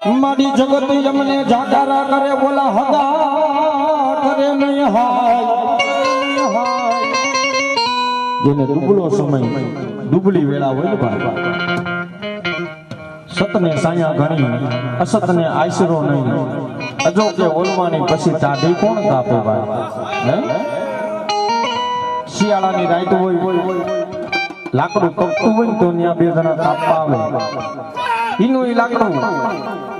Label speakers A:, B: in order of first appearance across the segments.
A: મારી જગત યમને જાગારા કરે બોલા હદા કરે નહીં હાય જેને દુબળો સમય દુબળી વેળા હોય ને ભાઈ સતને સાયા ઘણી અસતને આશરો નહીં અજો કે ઓલવાની પછી ટાઢી કોણ કાપે ભાઈ શિયાળાની રાત હોય લાકડું કપતું હોય તો ત્યાં બે જણા કાપવા આવે ઈનું લાકડું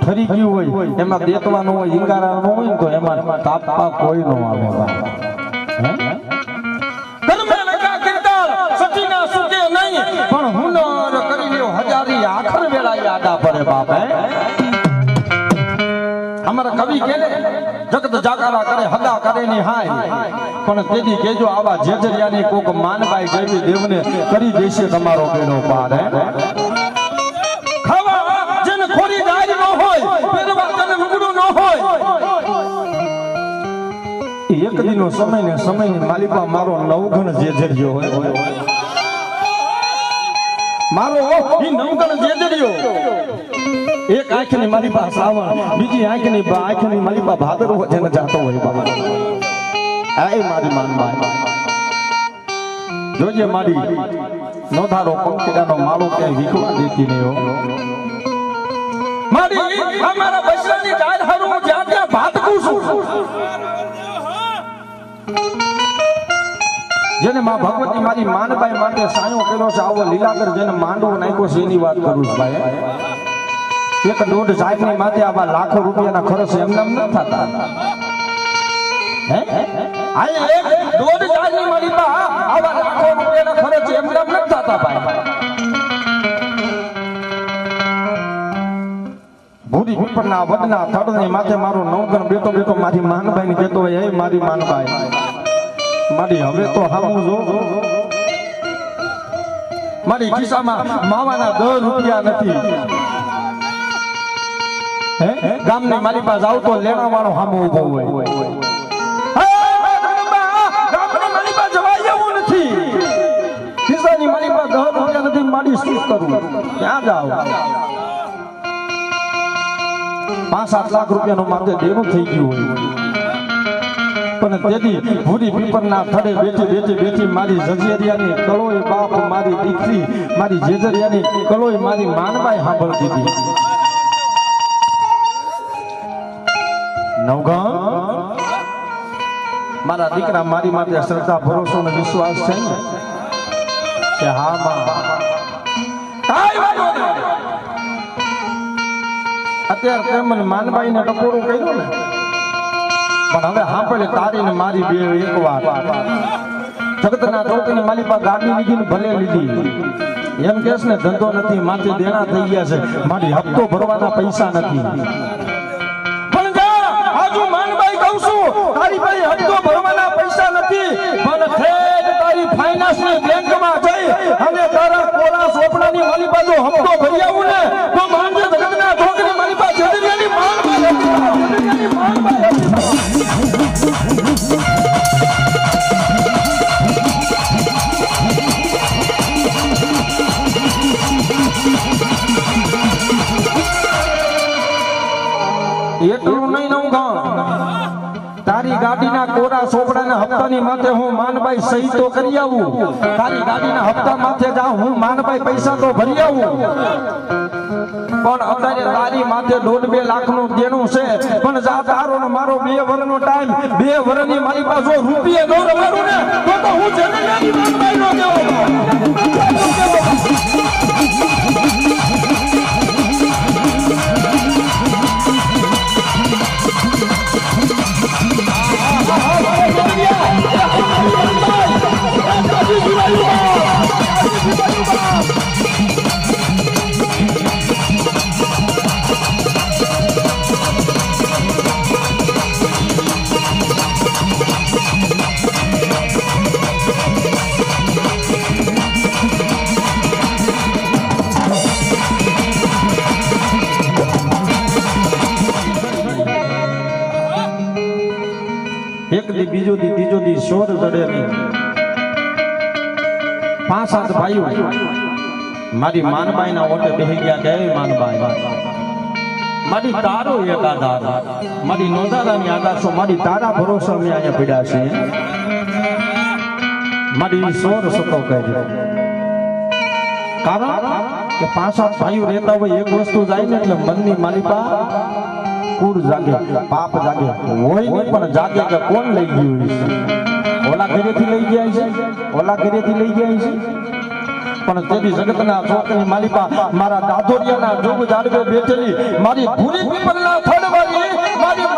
A: ઠરી ગયું હોય એમાં દેતવાનું હોય ઈંગારાનું હોય તો એમાં કાપવા કોઈ ન આવે પણ હુનર કરી લ્યો હજારી આખર વેળા યાદા પડે બાપ અમારા કવિ કે જગત જાગારા કરે હદા કરે ની હાય પણ તેદી કેજો આવા જેજરિયાની કોક માનબાઈ જેવી દેવને કરી દેશે તમારો બેડો પાર ખાવા જેને ખોરી દારી ન હોય પહેરવા તને મુગડું ન હોય એક દિનો સમય ને સમયની માલિકા મારો નવગણ જેજરિયો હોય મારો ઈ નવગણ જેજરિયો એક આંખની મારી પાસે શ્રાવણ બીજી આંખની મારી પાસે ભાદરવો જેને જાતો હોય બાબા આય મારી માનબાઈ જોજે મારી નોધારો પંખીડાનો માળો ક્યાંય વિખવા દેતી નહીં હો મારી અમારા બૈસાની ડાળ હારું જ્યાં ત્યાં ભાતકું છું જેને માં ભગવતી મારી માનબાઈ માટે સાયો કર્યો છે આવો લીલાકર જેને માંડવો નાખ્યો છે એની વાત કરું છું ભાઈ એક દોઢ સાહેબની માથે આવા લાખો રૂપિયાના ખર્ચ એમને ન થતા હે આ એક દોઢ સાહેબની મારી પાસે આવા લાખો રૂપિયાના ખર્ચ એમને ન થતા ભાઈ ભૂરી ઉપરના વડના થડની માથે મારો નવગણ બેટો બેટો મારી માનબાઈને કહેતો હોય હે મારી માનબાઈ મારી હવે તો હામું જો મારી ખિસ્સામાં માવાના 10 રૂપિયા નથી ગામની મારી પાસે આવતો લેણા વાળો સામો ઉભો હોય ગામની મારી પાસે જવાય એવું નથી ખિસ્સાની મારી પાસે 10 રૂપિયા નથી મારી શું કરું ક્યાં જાવ 5-7 લાખ રૂપિયાનું માથે દેવું થઈ ગયું હોય પણ તેથી ભૂરી પીપરના થડે બેઠી મારી જજેરિયાની કલોય બાપ મારી દીકરી મારી જેજરિયાની કલોય મારી માનબાઈ સાંભળતી હતી નવગણ મારા દીકરા મારી માટે શ્રદ્ધા ભરોસો અને વિશ્વાસ છે ને કે હા માં અત્યારે તે મને માનબાઈ ને ટકોરું કર્યું ને પણ હવે સાંભળે તારી ને મારી બે એક વાત જગતના ચોકની મારી પાસે ગાડી લીધી ભલે લીધી એમ કેસ ને ધંધો નથી માથે દેણા થઈ ગયા છે મારી હપ્તો ભરવાના પૈસા નથી તારી ભાઈ હપ્તો ભરવાના પૈસા નથી પણ ઠેઠ તારી ફાઇનાન્સ ની બેંકમાં જઈ અને તારા કોરા સોપડાની મારી બાજુ હપ્તો ભરી આવું ને તો માનજે જગતના ઠોકરી મારી પાસે જડરિયાની એટલું નહીં નવું ગામ તારી ગાડીના કોરા સોપડાના હપ્તાની માથે હું માનબાઈ સહી તો કરી આવું તારી ગાડીના હપ્તા માથે જા હું માનબાઈ પૈસા તો ભરી આવું પણ અત્યારે તારી માથે 1.5-2 લાખનું દેણું છે પણ જા તારો ને મારો 2 વર્ષનો ટાઈમ 2 વર્ષની મારી પાસે રૂપિયા નો રવાડું ને તો હું જનની માનબાઈ નો દેવો એક દી બીજો દી ત્રીજો દી શોર જડે નહીં 5-7 ભાઈઓ મારી માનબાઈ ના ઓટે બેહી ગયા કે માનબાઈ મારી તારો એક આધાર, મારી નોંધારાની આધારશો, મારી તારા ભરોસે અમે અહીંયા પડ્યા છીએ. મારી સોર સતો કરી, કારણ કે 5-7 ભાઈઓ રહેતા હોય, એક વસ્તુ જાય ને એટલે મનની મારી પા કુર જાગે, પાપ જાગે, હોય નહીં પણ જાગે કે કોણ લઈ ગયું છે. ઓલા ઘરેથી લઈ ગયા છે, ઓલા ઘરેથી લઈ ગયા છે, પણ તેની જગતના છોકરી માલિકા મારા દાદોરિયાના જોગ જાડવે બેઠેલી મારી ભૂરી પીપળના થડવાળી મારી